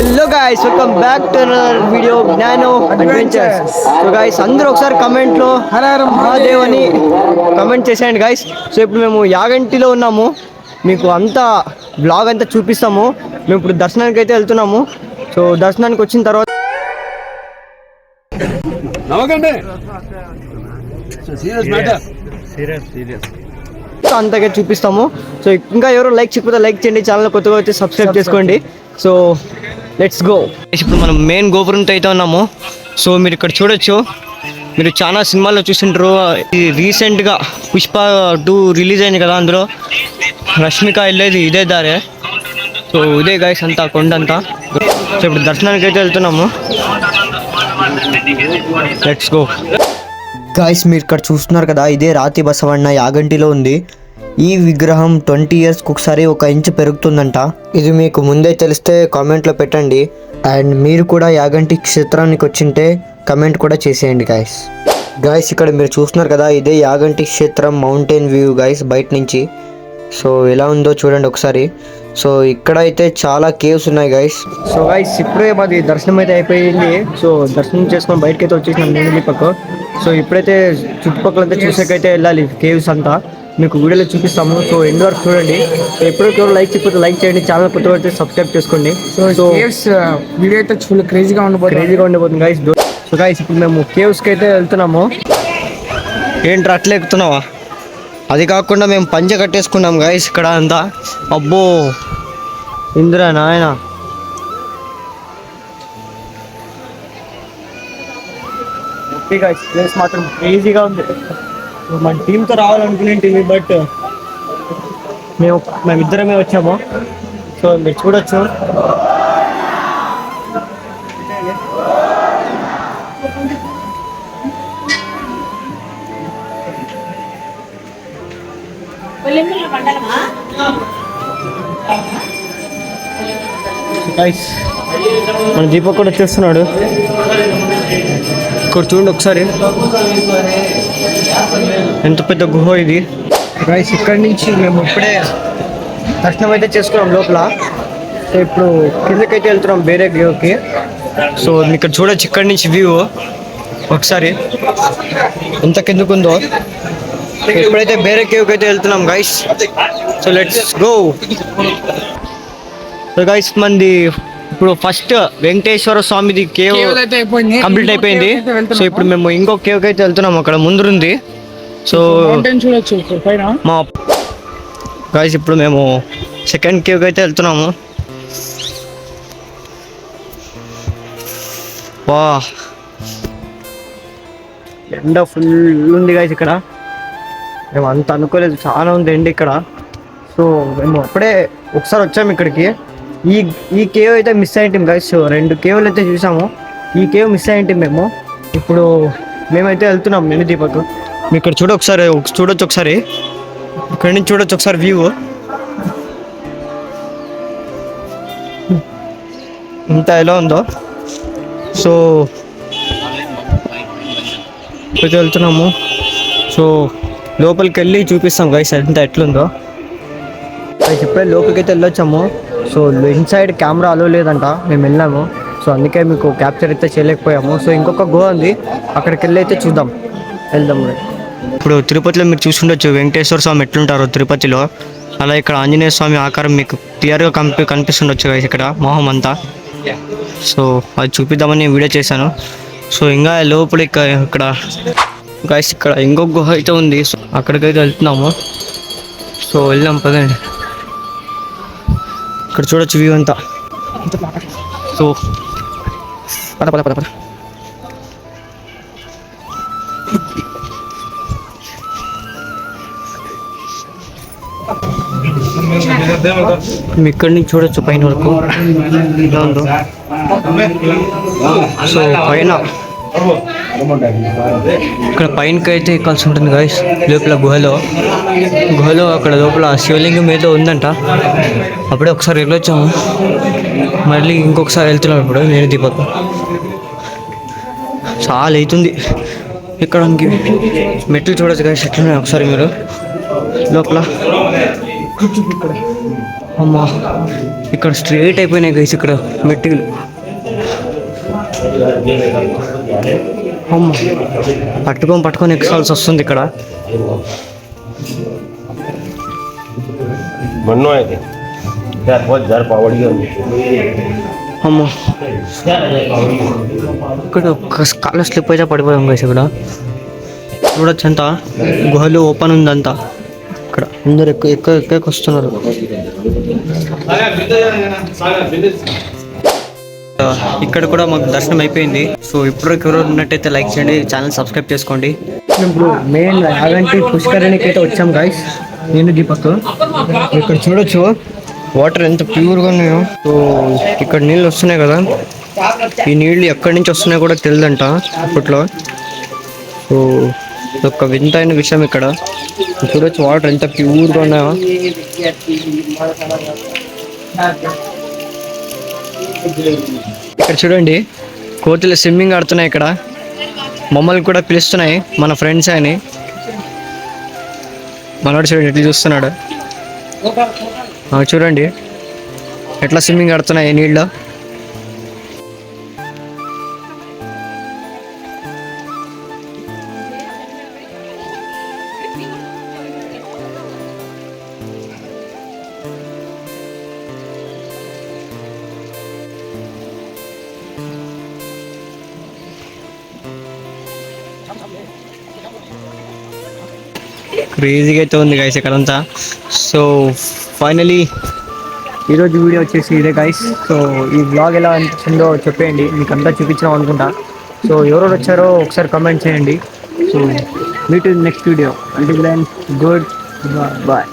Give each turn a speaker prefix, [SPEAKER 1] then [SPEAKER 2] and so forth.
[SPEAKER 1] Hello guys, welcome back to our video Gnano adventures. So guys, అందరూ ఒకసారి కమెంట్లో హర హర మహాదేవ్ అని comment చేసేయండి గైస్. సో ఇప్పుడు మేము యాగంటిలో ఉన్నాము, మీకు అంతా బ్లాగ్ అంతా చూపిస్తాము. మేము ఇప్పుడు దర్శనానికి అయితే వెళ్తున్నాము. సో దర్శనానికి వచ్చిన తర్వాత అంతగా చూపిస్తాము. సో ఇంకా ఎవరు లైక్ చేయకపోతే లైక్ చేయండి, ఛానల్ కొత్తగా వచ్చి సబ్స్క్రైబ్ చేసుకోండి. So let's go. ఇప్పుడు మనం మెయిన్ గోపురంతో అయితే ఉన్నాము. సో మీరు ఇక్కడ చూడొచ్చు, మీరు చాలా సినిమాల్లో చూసింటారు. ఇది రీసెంట్గా పుష్ప 2 రిలీజ్ అయింది కదా, అందులో రష్మిక వెళ్ళేది ఇదే దారే. సో ఇదే గైస్ అంతా కొండ అంతా. సో ఇప్పుడు దర్శనానికి అయితే వెళ్తున్నాము. Let's go. గాయస్, మీరు ఇక్కడ చూస్తున్నారు కదా, ఇదే రాతి బసవಣ್ణ యాగంటిలో ఉంది. ఈ విగ్రహం 20 ఇయర్స్కి ఒకసారి 1 ఇంచు పెరుగుతుందంట. ఇది మీకు ముందే తెలిస్తే కామెంట్లో పెట్టండి. అండ్ మీరు కూడా యాగంటి క్షేత్రానికి వచ్చింటే కమెంట్ కూడా చేసేయండి గాయస్. గాయస్, ఇక్కడ మీరు చూస్తున్నారు కదా, ఇదే యాగంటి క్షేత్రం మౌంటైన్ వ్యూ గాయస్ బయట నుంచి. సో ఎలా ఉందో చూడండి ఒకసారి. సో ఇక్కడ అయితే చాలా కేవ్స్ ఉన్నాయి గైస్. సో గైస్, ఇప్పుడే మాది దర్శనం అయితే అయిపోయింది. సో దర్శనం చేసుకొని బయటకి అయితే వచ్చేసినాం నేను పక్క. సో ఇప్పుడైతే చుట్టుపక్కలంతా చూసాకైతే వెళ్ళాలి కేవ్స్ అంతా, మీకు వీడియోలో చూపిస్తాము. సో ఎండ్ వరకు చూడండి. సో ఎప్పుడు లైక్ చేయకపోతే లైక్ చేయండి, ఛానల్ కొత్త అయితే సబ్స్క్రైబ్ చేసుకోండి. సో కేవ్స్ వీడియో అయితే ఫుల్ క్రేజీగా ఉండబోతుంది గైస్. సో గైస్, ఇప్పుడు మేము కేవ్స్కి అయితే వెళ్తున్నాము. ఏంట్రా అట్లా ఎక్కుతున్నావా? అది కాకుండా మేము పంచ కట్టేసుకున్నాం గైస్ ఇక్కడ అంతా. అబ్బో ఇందిరా నాయన, ఓకే గైస్, ప్లేస్ మాత్రం క్రేజీగా ఉంది. మన టీంతో రావాలనుకునేంటివి, బట్ మేమిద్దరమే వచ్చాము. సో మీరు చూడొచ్చు. మన దీపక్ కూడా వచ్చేస్తున్నాడు. ఇక్కడ చూడండి ఒకసారి, ఎంత పెద్ద గుహ ఇది గైస్. ఇక్కడి నుంచి మేము ఇప్పుడే దర్శనం అయితే చేసుకున్నాం లోపల. సో ఇప్పుడు కిందకైతే వెళ్తున్నాం వేరే వ్యూకి. సో ఇక్కడ చూడొచ్చు ఇక్కడి నుంచి వ్యూ ఒకసారి ఎంత కిందకుందో. ఇప్పుడైతే వేరే కేవ్కి అయితే వెళ్తున్నాం guys. So let's go. So guys, మంది ఇప్పుడు ఫస్ట్ వెంకటేశ్వర స్వామిది కేవ్ కంప్లీట్ అయిపోయింది. సో ఇప్పుడు మేము ఇంకో కేవ్కి అయితే వెళ్తున్నాము, అక్కడ ముందుంది. సో మా గైస్, ఇప్పుడు మేము సెకండ్ కేవ్కి అయితే వెళ్తున్నాము. వా, ఎండ ఫుల్ ఉంది గైస్ ఇక్కడ. మేము అంత అనుకోలేదు, చాలా ఉంది ఎండ ఇక్కడ. సో మేము అప్పుడే ఒకసారి వచ్చాము ఇక్కడికి. ఈ కేవ్ అయితే మిస్ అయ్యింటాం గైస్. 2 కేవ్లు అయితే చూసాము, ఈ కేవ్ మిస్ అయ్యింటాం మేము. ఇప్పుడు మేమైతే వెళ్తున్నాం నేను దీపక్. మీరు ఇక్కడ చూడొచ్చు ఒకసారి, ఇక్కడ నుంచి చూడొచ్చు ఒకసారి వ్యూ ఇంత ఎలా ఉందో. సో అయితే వెళ్తున్నాము. సో లోపలికి వెళ్ళి చూపిస్తాం గైస్ అంతా ఎట్లుందో. ఇప్పుడే లోపలికి అయితే వెళ్ళొచ్చాము. సో ఇన్సైడ్ కెమెరా అలో లేదంట, మేము వెళ్ళాము. సో అందుకే మీకు క్యాప్చర్ అయితే చేయలేకపోయాము. సో ఇంకొక గుహ ఉంది, అక్కడికి వెళ్ళి అయితే వెళ్దాం. ఇప్పుడు తిరుపతిలో మీరు చూసుండొచ్చు వెంకటేశ్వర స్వామి ఎట్లుంటారో తిరుపతిలో, అలా ఇక్కడ ఆంజనేయ స్వామి ఆకారం మీకు క్లియర్గా కనిపిస్తుండొచ్చు గైస్ ఇక్కడ మొహం అంతా. సో అది చూపిద్దామని వీడియో చేశాను. సో ఇంకా లోపల ఇక్కడ గైస్ ఇక్కడ ఇంకొక గుహ అయితే ఉంది. సో అక్కడికైతే వెళ్తున్నాము. సో వెళ్దాం పదండి. ఇక్కడ చూడొచ్చు వ్యూ అంతా. సో పద ఇక్కడి నుంచి చూడొచ్చు పైన వరకు ఇలా ఉందో. సో పైన ఇక్కడ పైనకి అయితే ఎక్కాల్సి ఉంటుంది గాయస్. లోపల గుహలో అక్కడ లోపల శివలింగం ఏదో ఉందంట. అప్పుడే ఒకసారి వెళ్ళొచ్చాము, మళ్ళీ ఇంకొకసారి వెళ్తున్నాం ఇప్పుడు నేను దీపక్. చాలా అవుతుంది ఇక్కడ మెట్లు చూడొచ్చు గాయస్ ఎట్లున్నాయి ఒకసారి మీరు లోపల. అమ్మా ఇక్కడ స్ట్రేట్ అయిపోయినాయి గైస్ ఇక్కడ మెట్టిలు. అమ్మ పట్టుకొని ఎక్కాల్సి వస్తుంది ఇక్కడ. అమ్మ ఇక్కడ ఒక్క కాలు స్లిప్ అయితే పడిపోయాం గైస్. ఇక్కడ చూడొచ్చు అంతా గుహలు ఓపెన్ ఉందంతా. ఇక్కడ అందరు ఎక్కువ వస్తున్నారు. ఇక్కడ కూడా మాకు దర్శనం అయిపోయింది. సో ఇప్పుడు ఎవరు ఉన్నట్టయితే లైక్ చేయండి, ఛానల్ సబ్స్క్రైబ్ చేసుకోండి. ఇప్పుడు మెయిన్ యాగంటి పుష్కరిణికి అయితే వచ్చాం గైస్. నేను దీపక్. ఇక్కడ చూడొచ్చు వాటర్ ఎంత ప్యూర్గా ఉన్నాయో. సో ఇక్కడ నీళ్ళు వస్తున్నాయి కదా, ఈ నీళ్ళు ఎక్కడి నుంచి వస్తున్నాయో కూడా తెలియదంట అప్పట్లో. సో ఒక వింతైన విషయం ఇక్కడ. చూడొచ్చు వాటర్ ఎంత ప్యూర్గా ఉన్నాయో. ఇక్కడ చూడండి కోతులు స్విమ్మింగ్ ఆడుతున్నాయి. ఇక్కడ మమ్మల్ని కూడా పిలుస్తున్నాయి మన ఫ్రెండ్స్ అని. మనోడు చూడండి ఎట్లా చూస్తున్నాడు. చూడండి ఎట్లా స్విమ్మింగ్ ఆడుతున్నాయి నీళ్ళు. క్రేజీగా అయితే ఉంది గైస్ ఇక్కడంతా. సో ఫైనలీ ఈరోజు వీడియో వచ్చేసి ఇదే గైస్. సో ఈ వ్లాగ్ ఎలా అనిపించిందో చెప్పేయండి, మీకు అంతా చూపించాం అనుకుంటా. సో ఎవరెవరు వచ్చారో ఒకసారి కమెంట్ చేయండి. So meet next video. Until then good bye.